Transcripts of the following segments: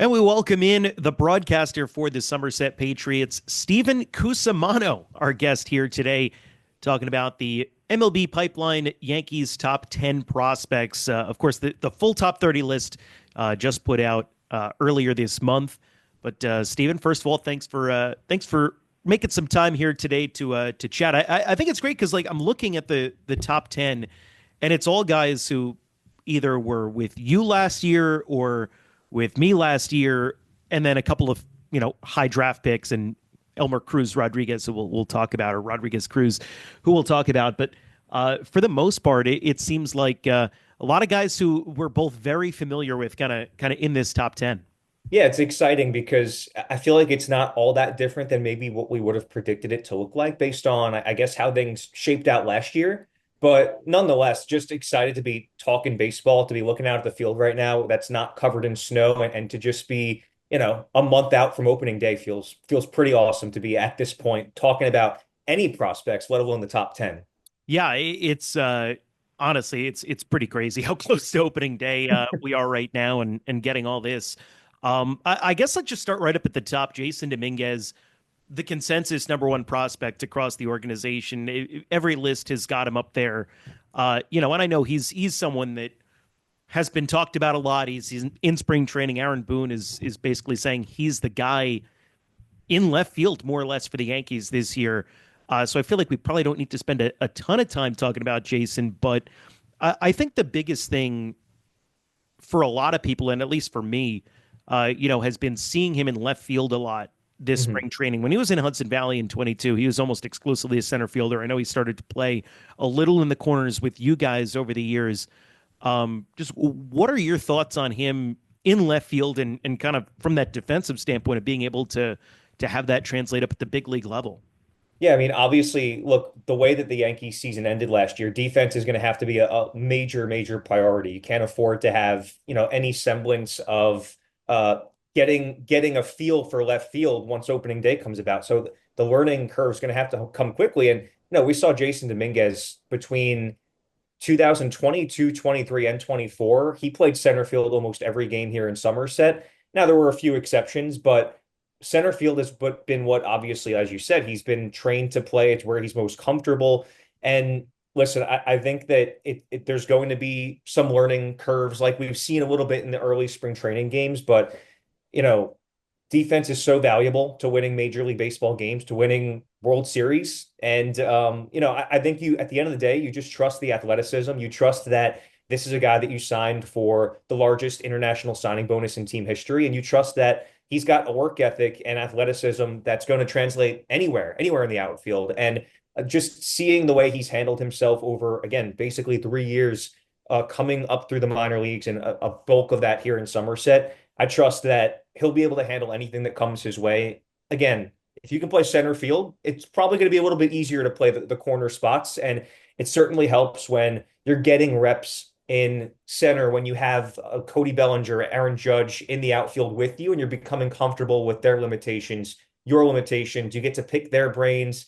And we welcome in the broadcaster for the Somerset Patriots, Steven Cusumano, our guest here today, talking about the MLB Pipeline Yankees top 10 prospects. Of course, the full top 30 list just put out earlier this month. But Steven, first of all, thanks for making some time here today to chat. I think it's great because I'm looking at the top 10, and it's all guys who either were with you last year or with me last year, and then a couple of high draft picks and Elmer Cruz Rodriguez, who we'll talk about, or Rodriguez Cruz, who we'll talk about. But for the most part, it seems like a lot of guys who we're both very familiar with, kind of in this top 10. Yeah, it's exciting because I feel like it's not all that different than maybe what we would have predicted it to look like based on, I guess, how things shaped out last year. But nonetheless, just excited to be talking baseball, to be looking out at the field right now that's not covered in snow, and to just be, a month out from opening day feels pretty awesome to be at this point talking about any prospects, let alone the top 10. Yeah, it's honestly, it's pretty crazy how close to opening day we are right now, and getting all this. I guess let's just start right up at the top. Jason Dominguez, the consensus number one prospect across the organization. Every list has got him up there. And I know he's someone that has been talked about a lot. He's in spring training. Aaron Boone is basically saying he's the guy in left field, more or less, for the Yankees this year. So I feel like we probably don't need to spend a ton of time talking about Jason, but I think the biggest thing for a lot of people, and at least for me, has been seeing him in left field a lot this spring training. When he was in Hudson Valley in 22, he was almost exclusively a center fielder. I know he started to play a little in the corners with you guys over the years. Just what are your thoughts on him in left field, and kind of from that defensive standpoint of being able to have that translate up at the big league level? Yeah, I mean, obviously, look, the way that the Yankees season ended last year, defense is going to have to be a major, major priority. You can't afford to have, any semblance of getting a feel for left field once opening day comes about. So the learning curve is going to have to come quickly. And we saw Jason Dominguez between 2022, 23, and 24. He played center field almost every game here in Somerset. Now there were a few exceptions, but center field has been what, obviously, as you said, he's been trained to play. It's where he's most comfortable. And listen, I think that there's going to be some learning curves like we've seen a little bit in the early spring training games, but you know, defense is so valuable to winning Major League Baseball games, to winning World Series. And I think you, at the end of the day, you just trust the athleticism. You trust that this is a guy that you signed for the largest international signing bonus in team history, and you trust that he's got a work ethic and athleticism that's going to translate anywhere in the outfield. And just seeing the way he's handled himself over, again, basically 3 years, coming up through the minor leagues, and a bulk of that here in Somerset, I trust that he'll be able to handle anything that comes his way. Again, if you can play center field, it's probably going to be a little bit easier to play the corner spots. And it certainly helps when you're getting reps in center, when you have Cody Bellinger, Aaron Judge in the outfield with you, and you're becoming comfortable with their limitations, your limitations. You get to pick their brains,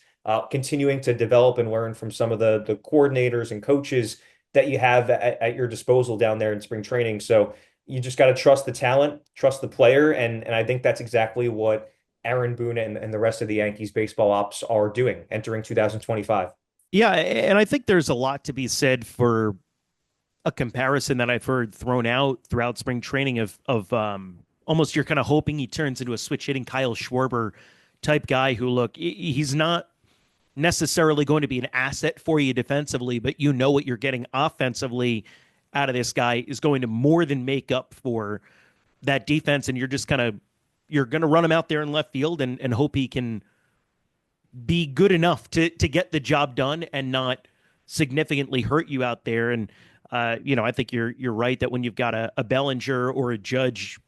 continuing to develop and learn from some of the coordinators and coaches that you have at your disposal down there in spring training. So you just got to trust the talent, trust the player. And I think that's exactly what Aaron Boone and the rest of the Yankees baseball ops are doing entering 2025. Yeah, and I think there's a lot to be said for a comparison that I've heard thrown out throughout spring training of almost, you're kind of hoping he turns into a switch hitting Kyle Schwarber type guy who, look, he's not necessarily going to be an asset for you defensively, but what you're getting offensively out of this guy is going to more than make up for that defense. And you're going to run him out there in left field and hope he can be good enough to get the job done and not significantly hurt you out there. And I think you're right that when you've got a Bellinger or a Judge,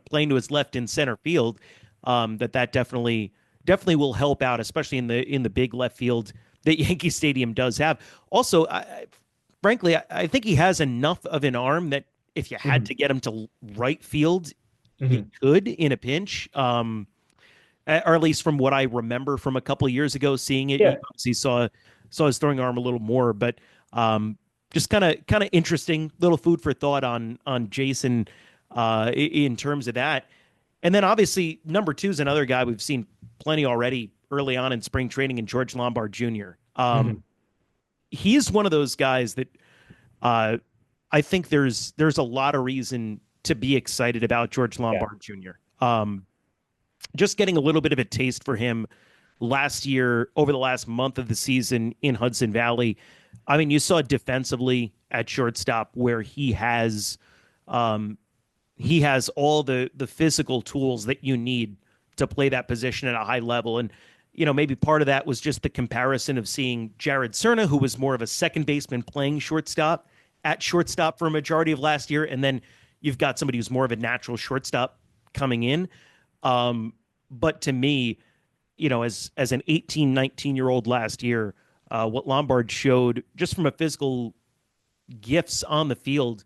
playing to his left in center field, that definitely will help out, especially in the big left field that Yankee Stadium does have. Also, frankly, I think he has enough of an arm that if you had to get him to right field, you could in a pinch. Or at least from what I remember from a couple of years ago, seeing it, Yeah. he saw his throwing arm a little more, but just kind of interesting little food for thought on Jason in terms of that. And then obviously number two is another guy we've seen plenty already early on in spring training in George Lombard Jr. Mhm. He is one of those guys that uh, I think there's a lot of reason to be excited about George Yeah. Lombard Jr. Just getting a little bit of a taste for him last year over the last month of the season in Hudson Valley. I mean, you saw defensively at shortstop where um, he has all the physical tools that you need to play that position at a high level. And maybe part of that was just the comparison of seeing Jared Cerna, who was more of a second baseman playing shortstop at shortstop for a majority of last year, and then you've got somebody who's more of a natural shortstop coming in. But to me, as an 18, 19-year-old last year, what Lombard showed just from a physical gifts on the field,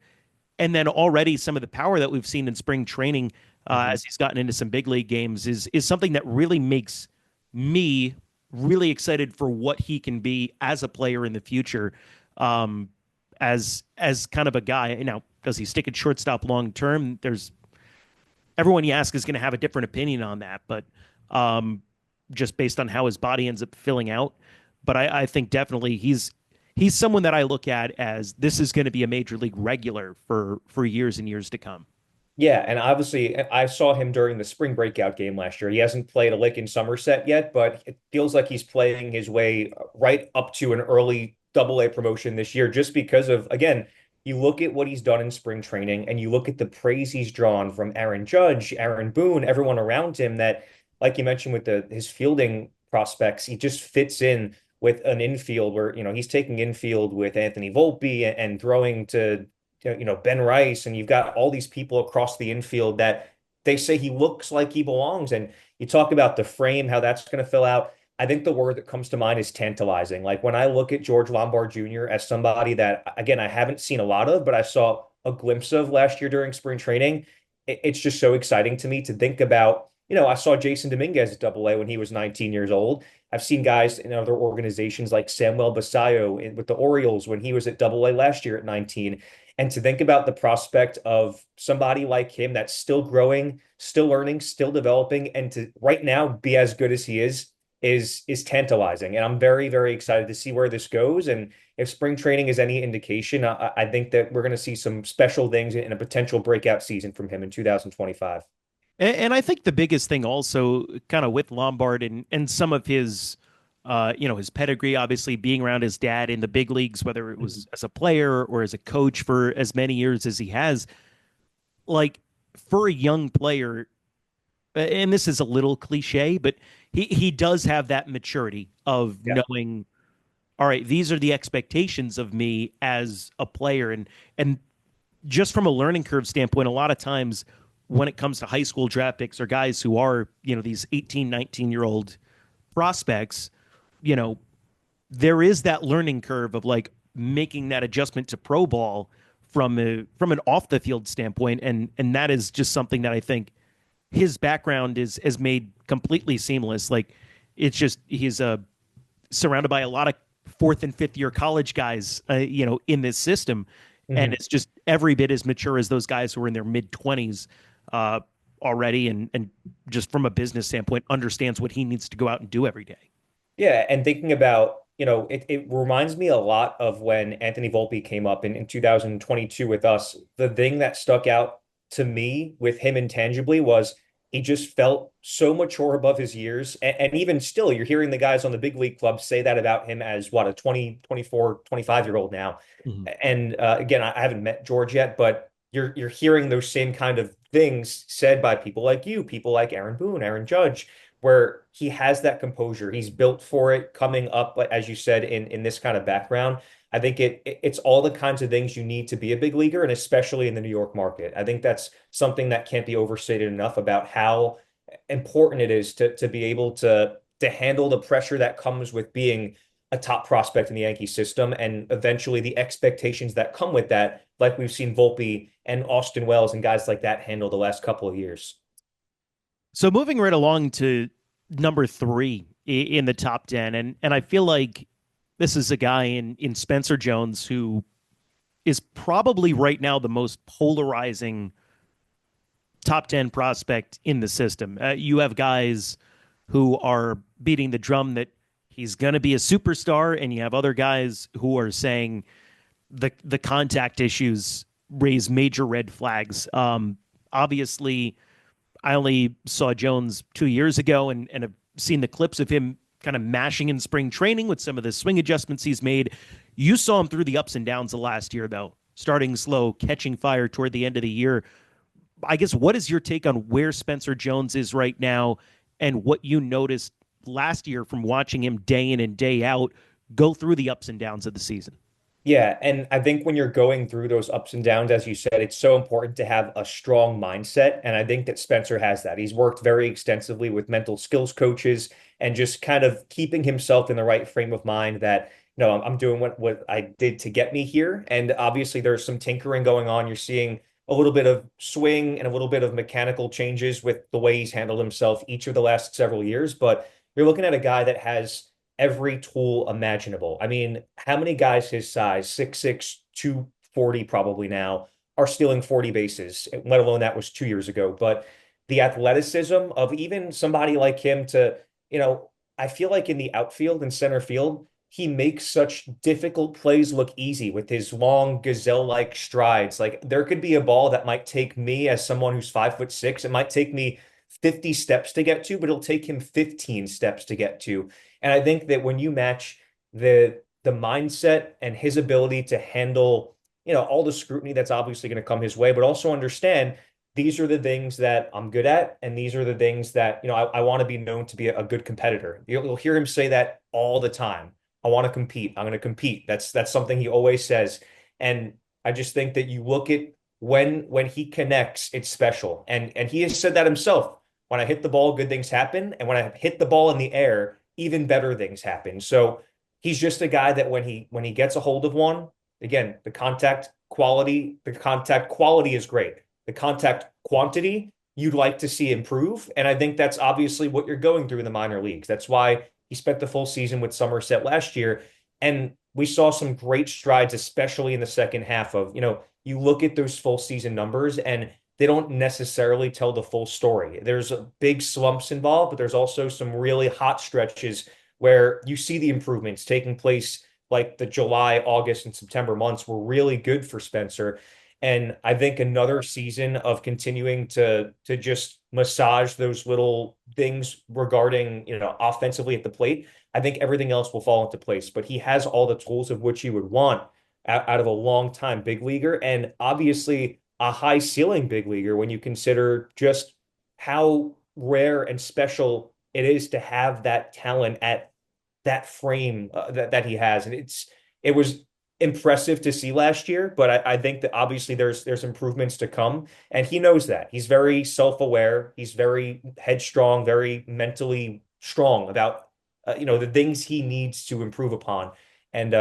and then already some of the power that we've seen in spring training Mhm. as he's gotten into some big league games is something that really makes me really excited for what he can be as a player in the future. As kind of a guy. Now, does he stick at shortstop long term? There's everyone you ask is going to have a different opinion on that, but um, just based on how his body ends up filling out. But I think definitely he's someone that I look at as this is going to be a major league regular for years and years to come. Yeah, and obviously I saw him during the spring breakout game last year. He hasn't played a lick in Somerset yet, but it feels like he's playing his way right up to an early AA promotion this year just because of, again, you look at what he's done in spring training and you look at the praise he's drawn from Aaron Judge, Aaron Boone, everyone around him that, like you mentioned with his fielding prospects, he just fits in with an infield where, he's taking infield with Anthony Volpe and throwing to Ben Rice, and you've got all these people across the infield that they say he looks like he belongs. And you talk about the frame, how that's going to fill out. I think the word that comes to mind is tantalizing. Like when I look at George Lombard Jr. as somebody that, again, I haven't seen a lot of, but I saw a glimpse of last year during spring training. It's just so exciting to me to think about. I saw Jason Dominguez at AA when he was 19 years old. I've seen guys in other organizations like Samuel Basayo with the Orioles when he was at AA last year at 19. And to think about the prospect of somebody like him that's still growing, still learning, still developing, and to right now be as good as he is tantalizing. And I'm very, very excited to see where this goes. And if spring training is any indication, I think that we're going to see some special things in a potential breakout season from him in 2025. And I think the biggest thing also kind of with Lombard and some of his his pedigree, obviously being around his dad in the big leagues, whether it was as a player or as a coach for as many years as he has, like for a young player, and this is a little cliche, but he does have that maturity of Yeah. knowing, all right, these are the expectations of me as a player. And just from a learning curve standpoint, a lot of times when it comes to high school draft picks or guys who are, these 18, 19-year-old prospects, you know, there is that learning curve of like making that adjustment to pro ball from an off the field standpoint. And that is just something that I think his background is made completely seamless. Like it's just he's surrounded by a lot of fourth and fifth year college guys, in this system, and Mhm. it's just every bit as mature as those guys who are in their mid 20s uh, already, and just from a business standpoint, understands what he needs to go out and do every day. Yeah, and thinking about, it reminds me a lot of when Anthony Volpe came up in 2022 with us. The thing that stuck out to me with him intangibly was he just felt so mature above his years. And even still, you're hearing the guys on the big league club say that about him as what, a 20, 24, 25-year-old now. Mhm. And again, I haven't met George yet, but you're hearing those same kind of things said by people like you, people like Aaron Boone, Aaron Judge, where he has that composure. He's built for it coming up, like as you said, in this kind of background. I think it's all the kinds of things you need to be a big leaguer, and especially in the New York market. I think that's something that can't be overstated enough about how important it is to be able to handle the pressure that comes with being a top prospect in the Yankee system, and eventually the expectations that come with that, like we've seen Volpe and Austin Wells and guys like that handle the last couple of years. So moving right along to number three in the top 10, and I feel like this is a guy in Spencer Jones who is probably right now the most polarizing top 10 prospect in the system. You have guys who are beating the drum that he's going to be a superstar, and you have other guys who are saying the contact issues raise major red flags. Obviously, I only saw Jones 2 years ago and have seen the clips of him kind of mashing in spring training with some of the swing adjustments he's made. You saw him through the ups and downs of last year, though, starting slow, catching fire toward the end of the year. I guess, what is your take on where Spencer Jones is right now and what you noticed last year from watching him day in and day out go through the ups and downs of the season? Yeah, and I think when you're going through those ups and downs, as you said, it's so important to have a strong mindset. And I think that Spencer has that. He's worked very extensively with mental skills coaches and just kind of keeping himself in the right frame of mind that, I'm doing what I did to get me here. And obviously there's some tinkering going on. You're seeing a little bit of swing and a little bit of mechanical changes with the way he's handled himself each of the last several years. But you're looking at a guy that has every tool imaginable. I mean, how many guys his size, 6'6", 240 probably now, are stealing 40 bases, let alone that was 2 years ago. But the athleticism of even somebody like him to, I feel like in the outfield and center field, he makes such difficult plays look easy with his long gazelle-like strides. Like there could be a ball that might take me as someone who's 5'6", it might take me 50 steps to get to, but it'll take him 15 steps to get to. And I think that when you match the mindset and his ability to handle, all the scrutiny that's obviously going to come his way, but also understand these are the things that I'm good at, and these are the things that, I want to be known to be a good competitor. You'll hear him say that all the time. I want to compete. I'm going to compete. That's something he always says. And I just think that you look at when he connects, it's special. And he has said that himself. When I hit the ball, good things happen. And when I hit the ball in the air, even better things happen. So he's just a guy that when he gets a hold of one, again, the contact quality is great. The contact quantity, you'd like to see improve. And I think that's obviously what you're going through in the minor leagues. That's why he spent the full season with Somerset last year. And we saw some great strides, especially in the second half of, you look at those full season numbers and they don't necessarily tell the full story. There's big slumps involved, but there's also some really hot stretches where you see the improvements taking place, like the July, August, and September months were really good for Spencer. And I think another season of continuing to just massage those little things regarding, offensively at the plate, I think everything else will fall into place. But he has all the tools of which you would want out of a long time big leaguer, and obviously a high ceiling big leaguer when you consider just how rare and special it is to have that talent at that frame that he has. And it was impressive to see last year, but I think that obviously there's improvements to come, and he knows that. He's very self-aware. He's very headstrong, very mentally strong about the things he needs to improve upon. And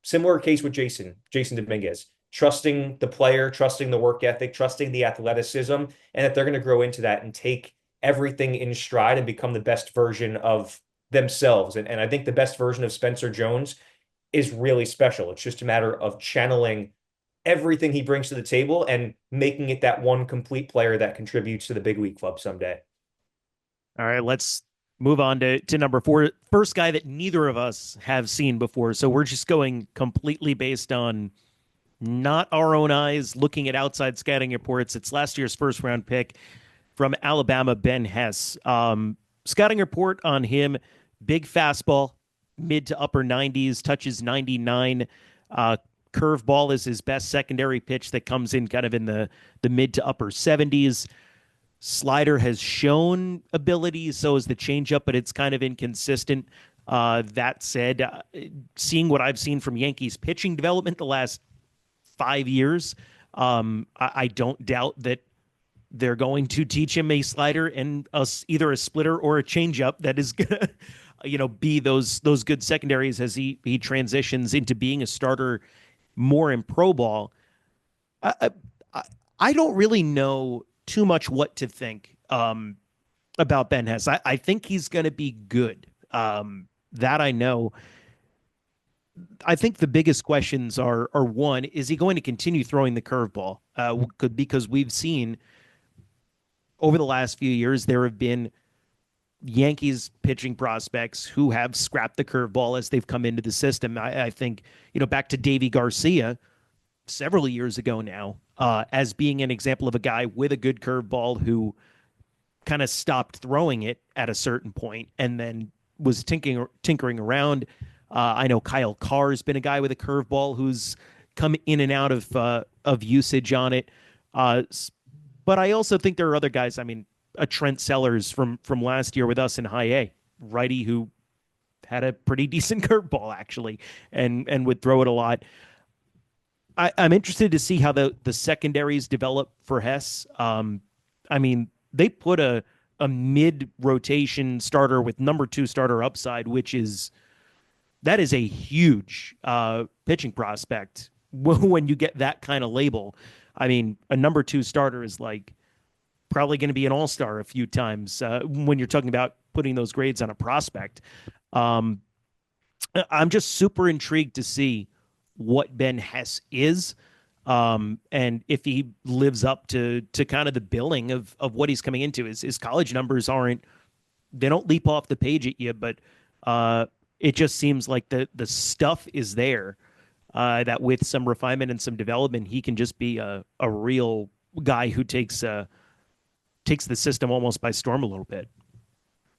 similar case with Jason Dominguez, trusting the player, trusting the work ethic, trusting the athleticism, and that they're going to grow into that and take everything in stride and become the best version of themselves. And I think the best version of Spencer Jones is really special. It's just a matter of channeling everything he brings to the table and making it that one complete player that contributes to the big league club someday. All right, let's move on to number 4. First guy that neither of us have seen before. So we're just going completely based on not our own eyes, looking at outside scouting reports. It's last year's first round pick from Alabama, Ben Hess. Scouting report on him: big fastball, mid to upper 90s, touches 99. Curveball is his best secondary pitch that comes in kind of in the mid to upper 70s. Slider has shown ability, so is the changeup, but it's kind of inconsistent. That said, seeing what I've seen from Yankees pitching development the last 5 years, I don't doubt that they're going to teach him a slider and either a splitter or a changeup that is going to be those good secondaries as he transitions into being a starter more in pro ball. I don't really know too much what to think about Ben Hess. I think he's going to be good. That I know. I think the biggest questions are one, is he going to continue throwing the curveball? Because we've seen over the last few years, there have been Yankees pitching prospects who have scrapped the curveball as they've come into the system. I think, back to Davy Garcia several years ago now, as being an example of a guy with a good curveball who kind of stopped throwing it at a certain point and then was tinkering around. I know Kyle Carr's been a guy with a curveball who's come in and out of usage on it. But I also think there are other guys. I mean, a Trent Sellers from last year with us in High A, righty, who had a pretty decent curveball actually, and would throw it a lot. I'm interested to see how the secondaries develop for Hess. I mean, they put a mid rotation starter with number 2 starter upside, that is a huge pitching prospect when you get that kind of label. I mean, a number 2 starter is like probably going to be an all-star a few times when you're talking about putting those grades on a prospect. I'm just super intrigued to see what Ben Hess is, and if he lives up to kind of the billing of what he's coming into. His college numbers they don't leap off the page at you, but it just seems like the stuff is there, that with some refinement and some development, he can just be a real guy who takes the system almost by storm a little bit.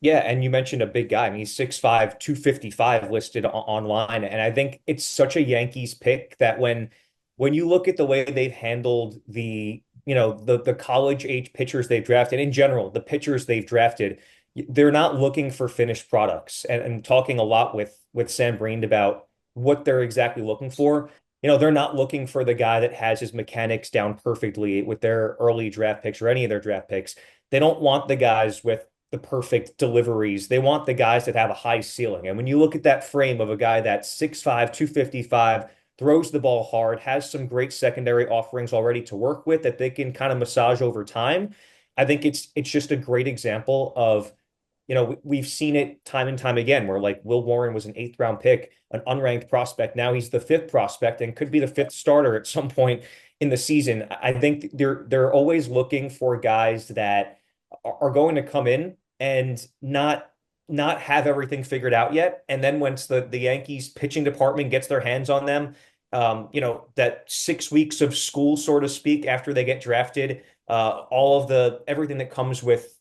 Yeah, and you mentioned a big guy. I mean, he's 6'5", 255 listed online. And I think it's such a Yankees pick that when you look at the way they've handled the college age pitchers they've drafted, in general, the pitchers they've drafted, they're not looking for finished products. And talking a lot with Sam Breen about what they're exactly looking for. They're not looking for the guy that has his mechanics down perfectly with their early draft picks or any of their draft picks. They don't want the guys with the perfect deliveries. They want the guys that have a high ceiling. And when you look at that frame of a guy that's 6'5", 255, throws the ball hard, has some great secondary offerings already to work with that they can kind of massage over time, I think it's just a great example of, we've seen it time and time again where like Will Warren was an 8th round pick, an unranked prospect. Now he's the 5th prospect and could be the 5th starter at some point in the season. I think they're always looking for guys that are going to come in and not have everything figured out yet. And then once the Yankees pitching department gets their hands on them, that 6 weeks of school, so to speak, after they get drafted, all of everything that comes with,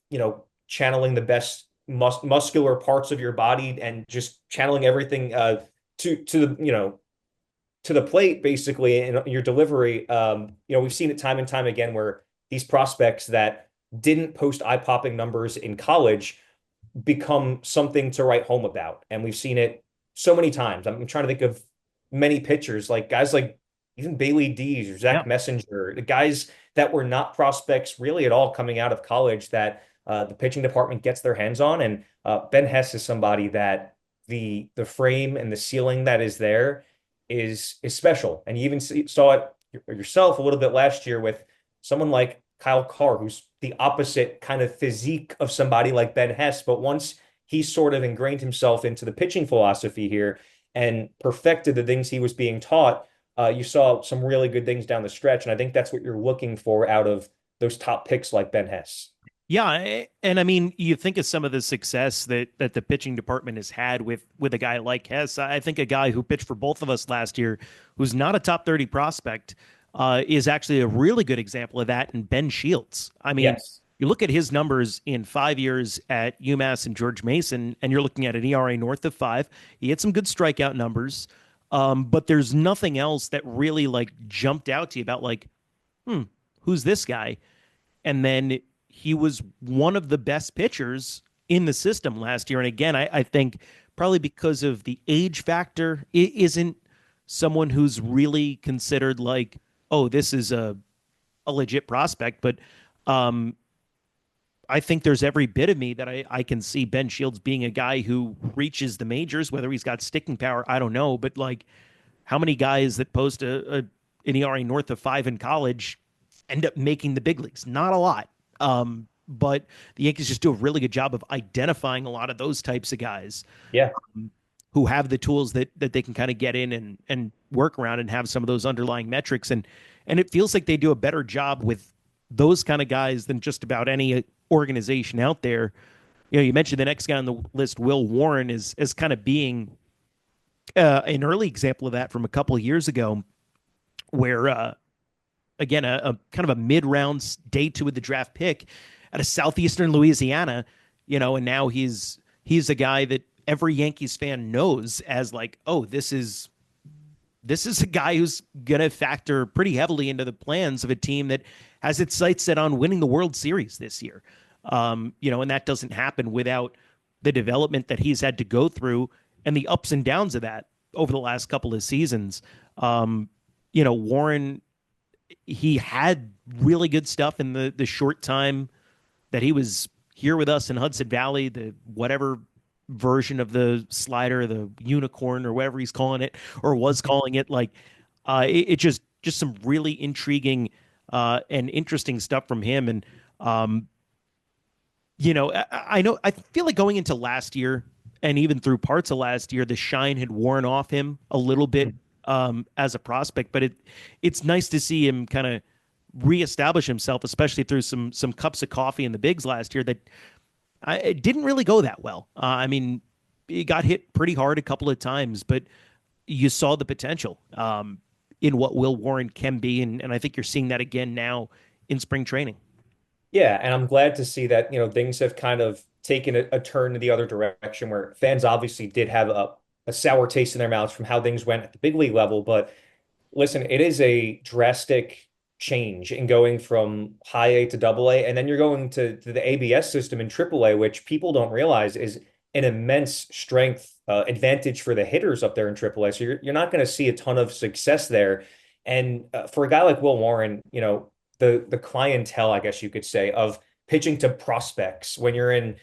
channeling the best muscular parts of your body and just channeling everything to the plate, basically, in your delivery. We've seen it time and time again where these prospects that didn't post eye-popping numbers in college become something to write home about. And we've seen it so many times. I'm trying to think of many pitchers, like guys like even Bailey Dees or Zach Messenger, the guys that were not prospects really at all coming out of college that the pitching department gets their hands on. And Ben Hess is somebody that the frame and the ceiling that is there is special. And you even saw it yourself a little bit last year with someone like Kyle Carr, who's the opposite kind of physique of somebody like Ben Hess. But once he sort of ingrained himself into the pitching philosophy here and perfected the things he was being taught, you saw some really good things down the stretch. And I think that's what you're looking for out of those top picks like Ben Hess. Yeah, and I mean, you think of some of the success that the pitching department has had with a guy like Hess. I think a guy who pitched for both of us last year, who's not a top 30 prospect, is actually a really good example of that in Ben Shields. I mean, Yes. You look at his numbers in 5 years at UMass and George Mason, and you're looking at an ERA north of 5. He had some good strikeout numbers, but there's nothing else that really like jumped out to you about like, who's this guy? And then he was one of the best pitchers in the system last year. And again, I think probably because of the age factor, it isn't someone who's really considered like, oh, this is a legit prospect. But I think there's every bit of me that I can see Ben Shields being a guy who reaches the majors. Whether he's got sticking power, I don't know. But like, how many guys that post an ERA north of 5 in college end up making the big leagues? Not a lot. But the Yankees just do a really good job of identifying a lot of those types of guys. Yeah. Who have the tools that they can kind of get in and work around and have some of those underlying metrics. And it feels like they do a better job with those kind of guys than just about any organization out there. You mentioned the next guy on the list, Will Warren, is kind of being an early example of that from a couple of years ago, where again a kind of a mid rounds day two of the draft pick out of southeastern Louisiana, and now he's a guy that every Yankees fan knows as like, oh, this is a guy who's going to factor pretty heavily into the plans of a team that has its sights set on winning the World Series this year. And that doesn't happen without the development that he's had to go through and the ups and downs of that over the last couple of seasons. Warren, he had really good stuff in the short time that he was here with us in Hudson Valley, the whatever version of the slider, the unicorn or whatever he's calling it or was calling it. Like it just some really intriguing and interesting stuff from him. And I feel like going into last year and even through parts of last year, the shine had worn off him a little bit as a prospect, but it's nice to see him kind of reestablish himself, especially through some cups of coffee in the bigs last year that it didn't really go that well. I mean, he got hit pretty hard a couple of times, but you saw the potential in what Will Warren can be, and I think you're seeing that again now in spring training. Yeah, and I'm glad to see that, things have kind of taken a turn in the other direction where fans obviously did have a sour taste in their mouths from how things went at the big league level. But listen, it is a drastic change in going from high A to double A, and then you're going to the ABS system in triple A, which people don't realize is an immense strength advantage for the hitters up there in triple A. So you're not going to see a ton of success there. And for a guy like Will Warren, the clientele, I guess you could say, of pitching to prospects when you're in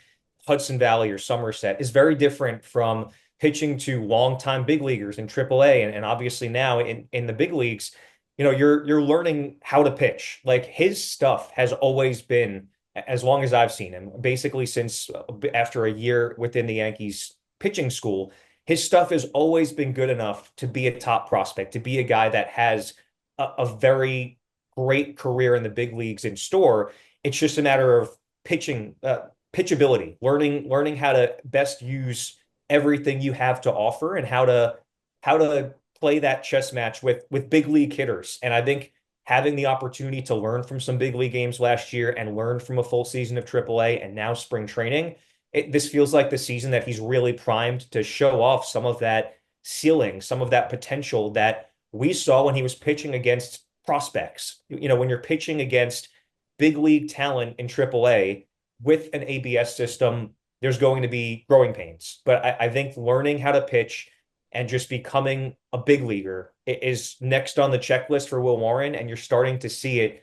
Hudson Valley or Somerset is very different from pitching to longtime big leaguers in AAA. And obviously now in the big leagues, you're learning how to pitch. Like his stuff has always been, as long as I've seen him, basically since after a year within the Yankees pitching school, his stuff has always been good enough to be a top prospect, to be a guy that has a very great career in the big leagues in store. It's just a matter of pitchability, learning how to best use everything you have to offer and how to play that chess match with big league hitters. And I think having the opportunity to learn from some big league games last year and learn from a full season of AAA and now spring training, this feels like the season that he's really primed to show off some of that ceiling, some of that potential that we saw when he was pitching against prospects. When you're pitching against big league talent in AAA with an ABS system, there's going to be growing pains. But I think learning how to pitch and just becoming a big leaguer is next on the checklist for Will Warren. And you're starting to see it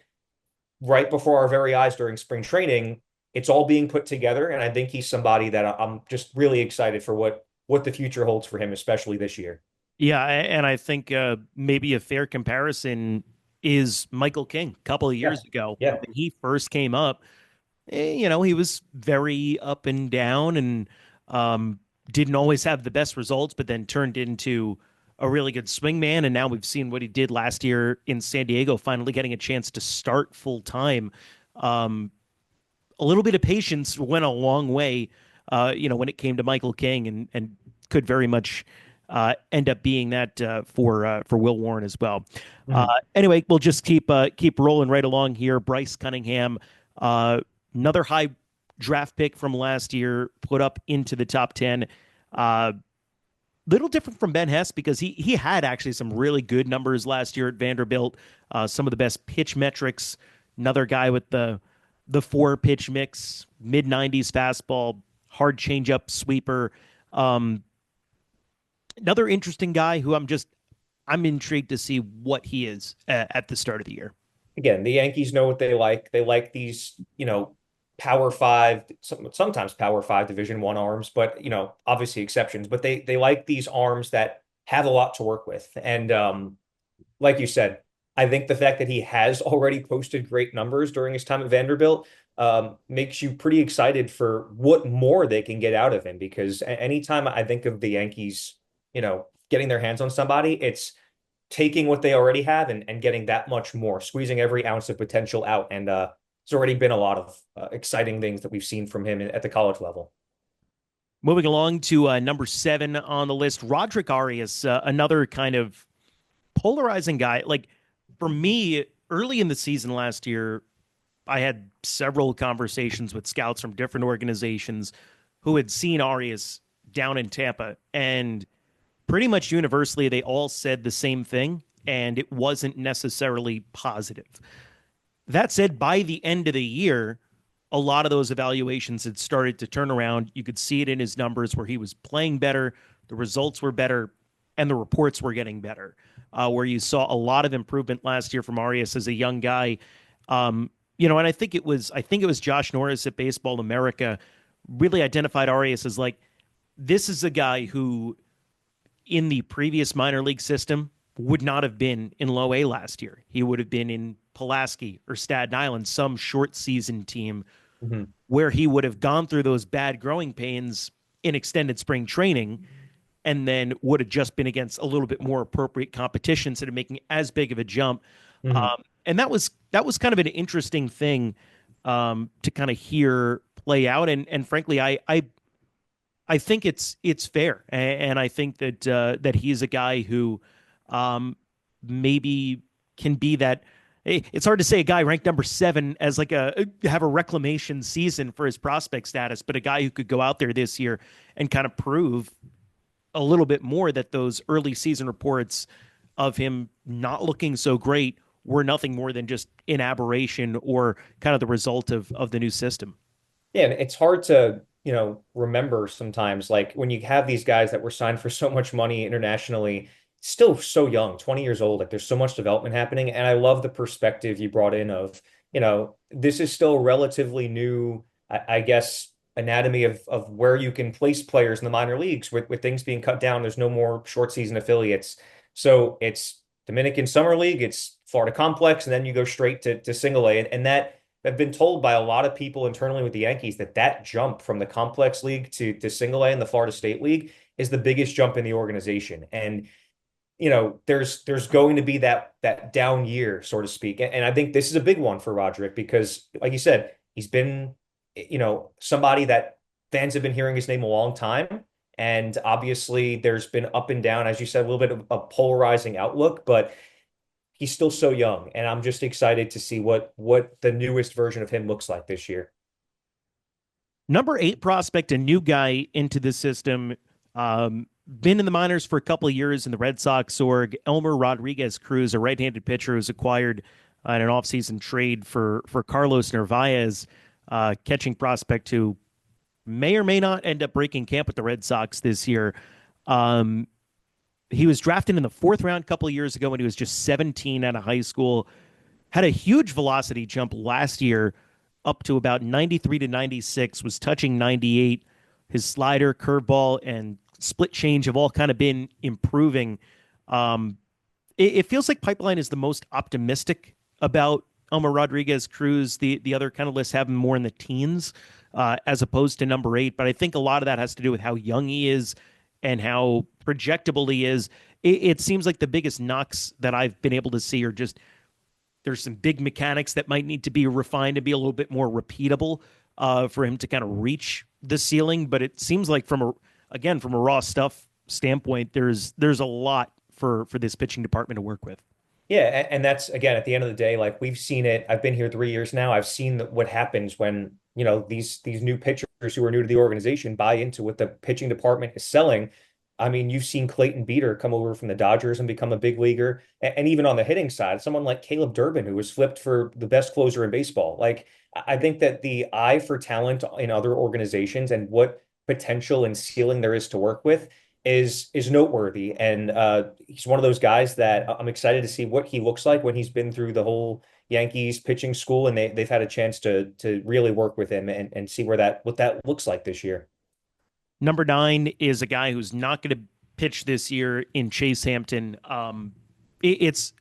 right before our very eyes during spring training. It's all being put together. And I think he's somebody that I'm just really excited for what the future holds for him, especially this year. Yeah, and I think maybe a fair comparison is Michael King a couple of Yeah. years ago Yeah. when he first came up. He was very up and down and didn't always have the best results, but then turned into a really good swingman. And now we've seen what he did last year in San Diego, finally getting a chance to start full time. A little bit of patience went a long way, when it came to Michael King, and could very much end up being that for Will Warren as well. Mhm. Anyway, we'll just keep rolling right along here. Bryce Cunningham, another high draft pick from last year, put up into the top 10. Little different from Ben Hess because he had actually some really good numbers last year at Vanderbilt. Some of the best pitch metrics. Another guy with the 4 pitch mix, mid 90s fastball, hard changeup, sweeper. Another interesting guy who I'm intrigued to see what he is at the start of the year. Again, the Yankees know what they like. They like these, Power Five, sometimes Power Five Division I arms, but obviously exceptions. But they like these arms that have a lot to work with. And like you said, I think the fact that he has already posted great numbers during his time at Vanderbilt makes you pretty excited for what more they can get out of him. Because anytime I think of the Yankees, getting their hands on somebody, it's taking what they already have and getting that much more, squeezing every ounce of potential out. And there's already been a lot of exciting things that we've seen from him at the college level. Moving along to number 7 on the list, Roderick Arias, another kind of polarizing guy. Like for me, early in the season last year, I had several conversations with scouts from different organizations who had seen Arias down in Tampa, and pretty much universally, they all said the same thing, and it wasn't necessarily positive. That said, by the end of the year, a lot of those evaluations had started to turn around. You could see it in his numbers where he was playing better, the results were better, and the reports were getting better. Where you saw a lot of improvement last year from Arias as a young guy. And I think it was Josh Norris at Baseball America really identified Arias as like, this is a guy who in the previous minor league system would not have been in low A last year. He would have been in Pulaski or Staten Island, some short season team Mm-hmm. where he would have gone through those bad growing pains in extended spring training and then would have just been against a little bit more appropriate competition instead of making as big of a jump. Mm-hmm. And that was kind of an interesting thing to kind of hear play out. And frankly, I think it's fair, and I think that he's a guy who maybe can be that. It's hard to say a guy ranked number 7 as like have a reclamation season for his prospect status, but a guy who could go out there this year and kind of prove a little bit more that those early season reports of him not looking so great were nothing more than just an aberration or kind of the result of the new system. Yeah, and it's hard to, remember sometimes, like when you have these guys that were signed for so much money internationally, still so young, 20 years old, like there's so much development happening. And I love the perspective you brought in of, this is still relatively new, I guess, anatomy of where you can place players in the minor leagues with things being cut down. There's no more short season affiliates. So it's Dominican Summer League, it's Florida Complex, and then you go straight to single A. And that I've been told by a lot of people internally with the Yankees that jump from the complex league to single A in the Florida State League is the biggest jump in the organization. And there's going to be that down year, so to speak. And I think this is a big one for Roderick because, like you said, he's been, somebody that fans have been hearing his name a long time. And obviously there's been up and down, as you said, a little bit of a polarizing outlook, but he's still so young. And I'm just excited to see what the newest version of him looks like this year. Number 8 prospect, a new guy into the system, been in the minors for a couple of years in the Red Sox org. Elmer Rodriguez Cruz, a right-handed pitcher who's acquired in an offseason trade for Carlos Narvaez, catching prospect who may or may not end up breaking camp with the Red Sox this year. He was drafted in the 4th round a couple of years ago when he was just 17 out of high school. Had a huge velocity jump last year up to about 93 to 96, was touching 98. His slider, curveball, and split change have all kind of been improving. It feels like Pipeline is the most optimistic about Elmer Rodriguez Cruz. The other kind of lists have him more in the teens as opposed to number 8. But I think a lot of that has to do with how young he is and how projectable he is. It seems like the biggest knocks that I've been able to see are just there's some big mechanics that might need to be refined to be a little bit more repeatable for him to kind of reach the ceiling. But it seems like from a raw stuff standpoint, there's a lot for this pitching department to work with. Yeah, and that's again at the end of the day, like we've seen it. I've been here 3 years now. I've seen what happens when these new pitchers who are new to the organization buy into what the pitching department is selling. I mean, you've seen Clayton Beeter come over from the Dodgers and become a big leaguer, and even on the hitting side, someone like Caleb Durbin, who was flipped for the best closer in baseball. Like I think that the eye for talent in other organizations and what potential and ceiling there is to work with is noteworthy. And he's one of those guys that I'm excited to see what he looks like when he's been through the whole Yankees pitching school and they've had a chance to really work with him and see what that looks like this year. Number 9 is a guy who's not going to pitch this year in Chase Hampton. It's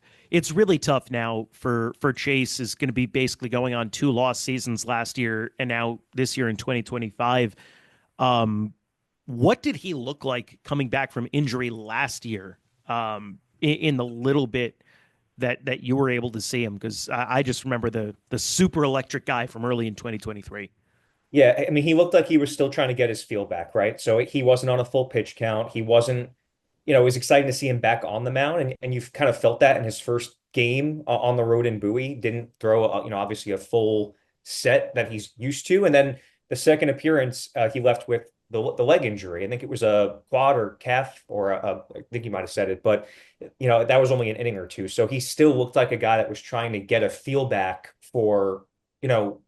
really tough now for Chase. Is going to be basically going on 2 lost seasons last year and now this year in 2025. What did he look like coming back from injury last year? in the little bit that you were able to see him, because I just remember the super electric guy from early in 2023. Yeah, I mean, he looked like he was still trying to get his feel back, right? So he wasn't on a full pitch count. He wasn't, it was exciting to see him back on the mound, and you've kind of felt that in his first game on the road in Bowie. Didn't throw, obviously a full set that he's used to, and then the second appearance, he left with the leg injury. I think it was a quad or calf, or I think you might have said it, but that was only an inning or two. So he still looked like a guy that was trying to get a feel back for, you know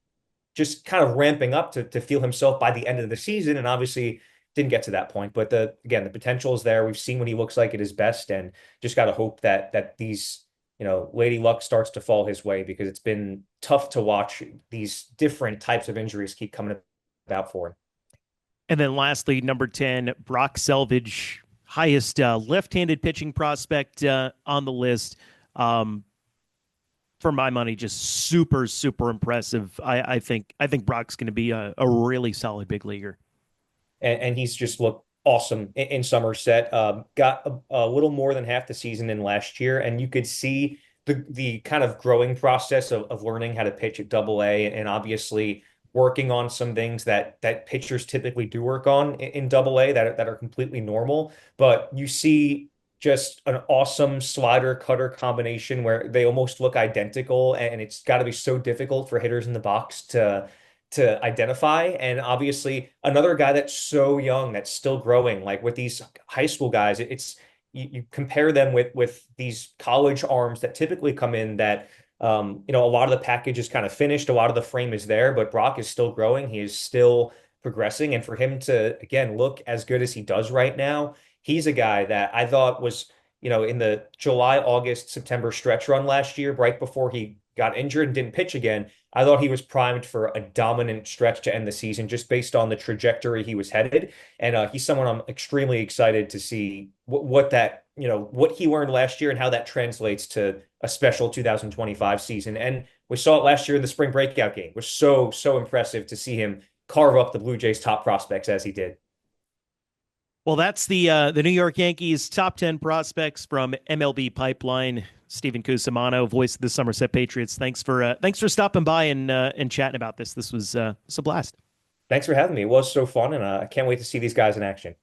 just kind of ramping up to feel himself by the end of the season. And obviously didn't get to that point. But the potential is there. We've seen what he looks like at his best, and just got to hope that these, Lady Luck starts to fall his way, because it's been tough to watch these different types of injuries keep coming about for him. And then lastly, number 10, Brock Selvage, highest left-handed pitching prospect on the list. For my money, just super, super impressive. I think Brock's going to be a really solid big leaguer. And he's just looked awesome in Somerset. Got a little more than half the season in last year, and you could see the kind of growing process of learning how to pitch at Double-A, and obviously working on some things that pitchers typically do work on in Double-A that are completely normal. But you see just an awesome slider cutter combination where they almost look identical, and it's got to be so difficult for hitters in the box to identify. And obviously another guy that's so young, that's still growing, like with these high school guys, it's you compare them with these college arms that typically come in that a lot of the package is kind of finished, a lot of the frame is there, but Brock is still growing, he is still progressing. And for him to again look as good as he does right now, he's a guy that I thought was, in the July, August, September stretch run last year, right before he got injured and didn't pitch again, I thought he was primed for a dominant stretch to end the season, just based on the trajectory he was headed. And he's someone I'm extremely excited to see what what he learned last year and how that translates to a special 2025 season. And we saw it last year in the spring breakout game. It was so, so impressive to see him carve up the Blue Jays' top prospects as he did. Well, that's the New York Yankees top 10 prospects from MLB Pipeline. Steven Cusumano, voice of the Somerset Patriots. Thanks for stopping by and chatting about this. This was a blast. Thanks for having me. It was so fun, and I can't wait to see these guys in action.